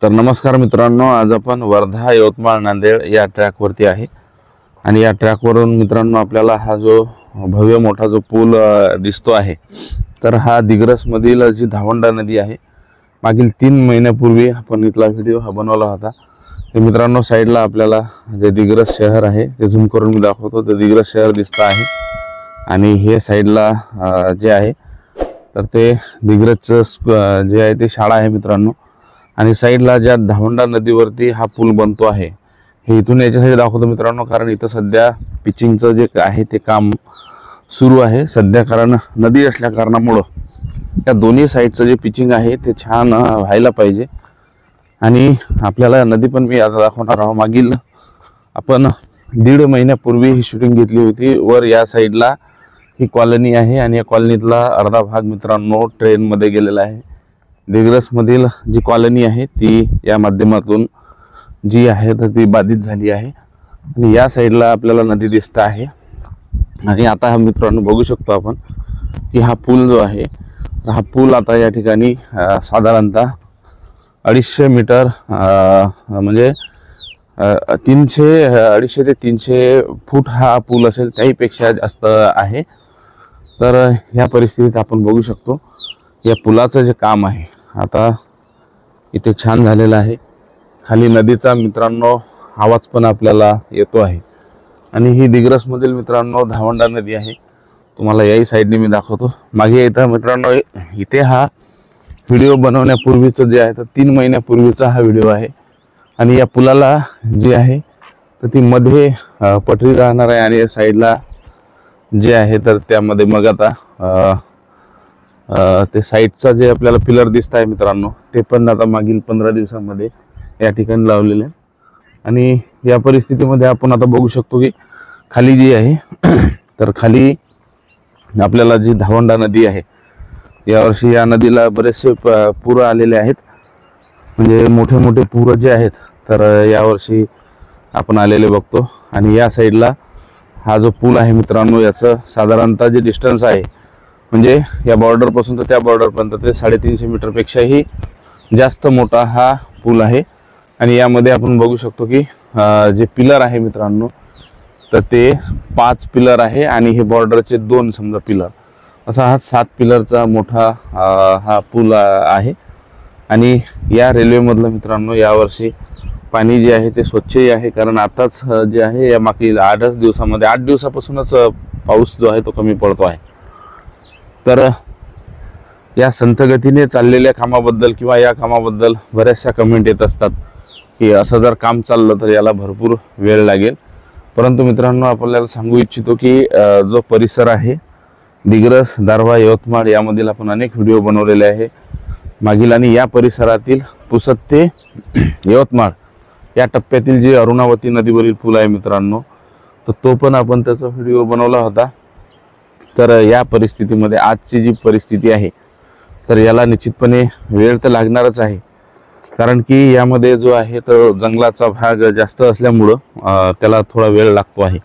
तर नमस्कार मित्रांनो, आज आपण वर्धा यवतमाळ नांदेड या ट्रॅकवरती आहे आणि या ट्रॅकवरून मित्रांनो आपल्याला हा जो भव्य मोठा जो पूल दिसतो आहे, तर हा दिग्रसमधील जी धावंडा नदी आहे, मागील 3 महिन्यापूर्वी आपण इथला व्हिडिओ हा बनवला होता। हे मित्रांनो साईडला आपल्याला जे दिग्रस शहर आहे ते झूम करून मी दाखवतो, ते दिग्रस शहर दिसतं आहे आणि हे साईडला जे आहे तर ते दिग्रसचं जे आहे ते शाळा आहे मित्रांनो। आणि साईडला ज्या धावंडा नदीवरती हा पूल बनतो आहे, हे इथून याच्यासाठी दाखवतो मित्रांनो, कारण इथं सध्या पिचिंगचं जे आहे ते काम सुरू आहे सध्या, कारण नदी असल्या कारणामुळं या दोन्ही साईडचं जे पिचिंग आहे ते छान व्हायला पाहिजे। आणि आपल्याला नदी पण मी आता दाखवणार आहोत। मागील आपण 1.5 महिन्यापूर्वी ही शूटिंग घेतली होती। वर या साईडला ही कॉलनी आहे आणि या कॉलनीतला अर्धा भाग मित्रांनो ट्रेनमध्ये गेलेला आहे। दिग्रसमधील जी कॉलनी आहे ती या माध्यमातून जी आहे तर ती बाधित झाली आहे आणि या साईडला आपल्याला नदी दिसत आहे। आणि आता हा मित्रांनो बघू शकतो आपण की हा पूल जो आहे, हा पूल आता या ठिकाणी साधारणतः 250 मीटर म्हणजे 250 ते 300 फूट हा पूल असेल, त्याहीपेक्षा जास्त आहे। तर ह्या परिस्थितीत आपण बघू शकतो या पुलाचं जे काम आहे आता इथे छान झालेलं आहे। खाली नदीचा मित्रांनो आवाज पण आपल्याला येतो आहे आणि ही दिग्रसमधील मित्रांनो धावंडा नदी आहे। तुम्हाला याही साईडने मी दाखवतो। मागे इथं मित्रांनो इथे हा व्हिडिओ बनवण्यापूर्वीचं जे आहे तर 3 महिन्यापूर्वीचा हा व्हिडिओ आहे आणि या पुलाला जे आहे तर ती मध्ये पटरी राहणार आहे आणि या साईडला जे आहे तर त्यामध्ये मग आता ते साईडचा जे आपल्याला पिलर दिसत आहे मित्रांनो, ते पण आता मागील 15 दिवसांमध्ये या ठिकाणी लावलेले आहे। आणि या परिस्थितीमध्ये आपण आता बघू शकतो की खाली जी आहे तर खाली आपल्याला जी धावंडा नदी आहे, यावर्षी या नदीला बरेचसे पूर आलेले आहेत, म्हणजे मोठे मोठे पूर जे आहेत तर यावर्षी आपण आलेले बघतो। आणि या साईडला हा जो पूल आहे मित्रांनो, याचं साधारणतः जे डिस्टन्स आहे म्हणजे या बॉर्डरपासून तर त्या बॉर्डरपर्यंत ते 350 मीटरपेक्षाही जास्त मोठा हा पूल आहे। आणि यामध्ये आपण बघू शकतो की जे पिलर आहे मित्रांनो तर ते 5 पिलर आहे आणि हे बॉर्डरचे 2 समजा पिलर, असा हा 7 पिलरचा मोठा हा पूल आहे। आणि या रेल्वेमधलं मित्रांनो यावर्षी पाणी जे आहे ते स्वच्छही आहे, कारण आताच जे आहे या मागील 8 दिवसामध्ये 8 दिवसापासूनच पाऊस जो आहे तो कमी पडतो आहे। तर या संथ गतीने चाललेल्या कामाबद्दल किंवा या कामाबद्दल बऱ्याचशा कमेंट येत असतात की असं जर काम चाललं तर याला भरपूर वेळ लागेल। परंतु मित्रांनो आपल्याला सांगू इच्छितो की जो परिसर आहे दिग्रस, दारव्हा, यवतमाळ यामधील आपण अनेक व्हिडिओ बनवलेले आहे मागील, आणि या परिसरातील पुसद ते यवतमाळ या टप्प्यातील जे अरुणावती नदीवरील पूल आहे मित्रांनो, तर तो पण आपण त्याचा व्हिडिओ बनवला होता। तर या परिस्थितीमध्ये आजची जी परिस्थिती आहे तर याला निश्चितपणे वेळ तर लागणारच आहे, कारण की यामध्ये जो आहे तो जंगलाचा भाग जास्त असल्यामुळं त्याला थोडा वेळ लागतो आहे।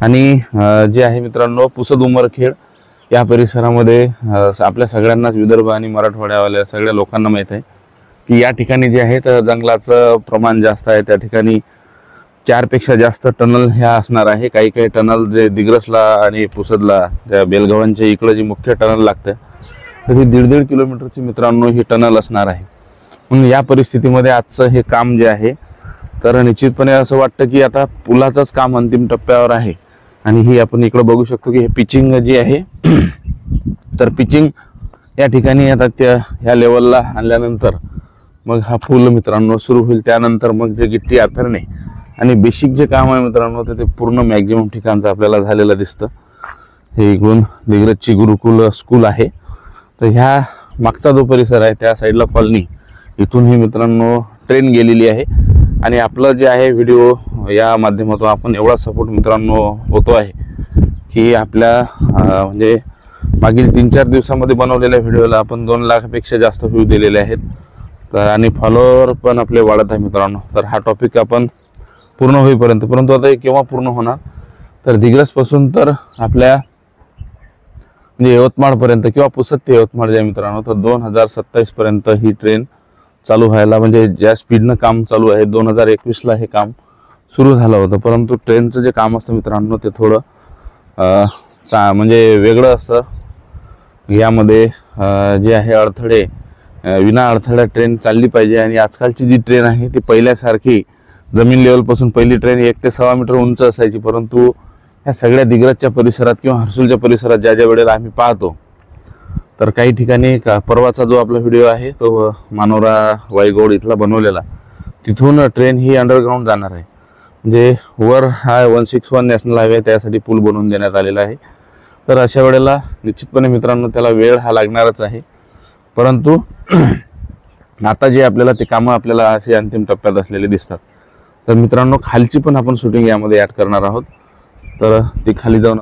आणि जे आहे मित्रांनो पुसद उमरखेड या परिसरामध्ये आपल्या सगळ्यांनाच, विदर्भ आणि मराठवाड्यावाल्या सगळ्या लोकांना माहीत आहे की या ठिकाणी जे आहे तर जंगलाचं प्रमाण जास्त आहे। त्या ठिकाणी 4 पेक्षा जास्त टनल ह्या असणार आहे। काही काही टनल जे दिग्रसला आणि पुसदला त्या बेलगावांच्या इकडं जी मुख्य टनल लागते तर ही 1.5 किलोमीटरची मित्रांनो ही टनल असणार आहे। म्हणून या परिस्थितीमध्ये आजचं हे काम जे आहे तर निश्चितपणे असं वाटतं की आता पुलाचंच काम अंतिम टप्प्यावर आहे। आणि ही आपण इकडं बघू शकतो की हे पिचिंग जी आहे तर पिचिंग या ठिकाणी आता त्या ह्या लेवलला आणल्यानंतर मग हा पूल मित्रांनो सुरू होईल। त्यानंतर मग जे गिट्टी आथरणे आणि बेसिक जे काम आहे मित्रांनो ते पूर्ण मॅक्झिमम ठिकाणचं आपल्याला झालेलं दिसतं। हे इकडून दिग्रसची गुरुकुल स्कूल आहे, तर ह्या मागचा जो परिसर आहे त्या साईडला कॉलनी, इथून ही मित्रांनो ट्रेन गेलेली आहे। आणि आपलं जे आहे व्हिडिओ या माध्यमातून आपण एवढा सपोर्ट मित्रांनो होतो आहे की आपल्या म्हणजे मागील 3-4 दिवसामध्ये बनवलेल्या व्हिडिओला आपण 2 लाखापेक्षा जास्त व्ह्यू दिलेले आहेत, तर आणि फॉलोअर पण आपले वाढत आहे मित्रांनो। तर हा टॉपिक आपण पूर्ण होईपर्यंत, परंतु आता केव्हा पूर्ण होणार तर दिग्रसपासून तर आपल्या म्हणजे यवतमाळपर्यंत किंवा पुसद ते यवतमाळ जे मित्रांनो तर 2027 पर्यंत ही ट्रेन चालू व्हायला, म्हणजे ज्या स्पीडनं काम चालू आहे 2021ला हे काम सुरू झालं होतं. परंतु ट्रेनचं जे काम असतं मित्रांनो ते थोडं म्हणजे वेगळं असतं. यामध्ये जे आहे अडथळे, विना अडथळ्या ट्रेन चालली पाहिजे. आणि आजकालची जी ट्रेन आहे ती पहिल्यासारखी जमीन लेवलपासून पहिली ट्रेन 1 ते 1.25 मीटर उंच असायची. परंतु ह्या सगळ्या दिग्रजच्या परिसरात किंवा हर्सुलच्या परिसरात ज्या ज्या वेळेला आम्ही पाहतो, तर काही ठिकाणी परवाचा जो आपला व्हिडिओ आहे तो मानोरा वाईगोड इथला बनवलेला, तिथून ट्रेन ही अंडरग्राऊंड जाणार आहे. म्हणजे वर हा 161 नॅशनल हायवे त्यासाठी पूल बनवून देण्यात आलेला आहे. तर अशा वेळेला निश्चितपणे मित्रांनो त्याला वेळ हा लागणारच आहे. परंतु आता जे आपल्याला ते कामं आपल्याला असे अंतिम टप्प्यात असलेले दिसतात. तर मित्रांनो खालची पण आपण शूटिंग यामध्ये ॲड करणार आहोत. तर ती खाली जाऊन